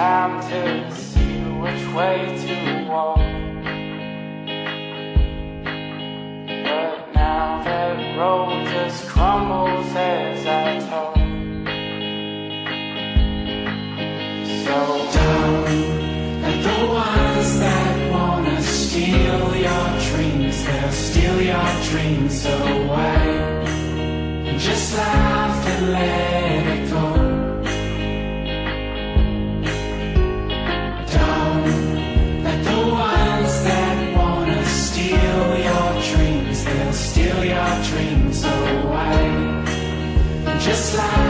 time to see which way to walk. But now that road just crumbles as I talk. So don't let the ones that wanna steal your dreams, they'll steal your dreams away. Just laugh and let it go. Don't let the ones that wanna steal your dreams, they'll steal your dreams away. Just laugh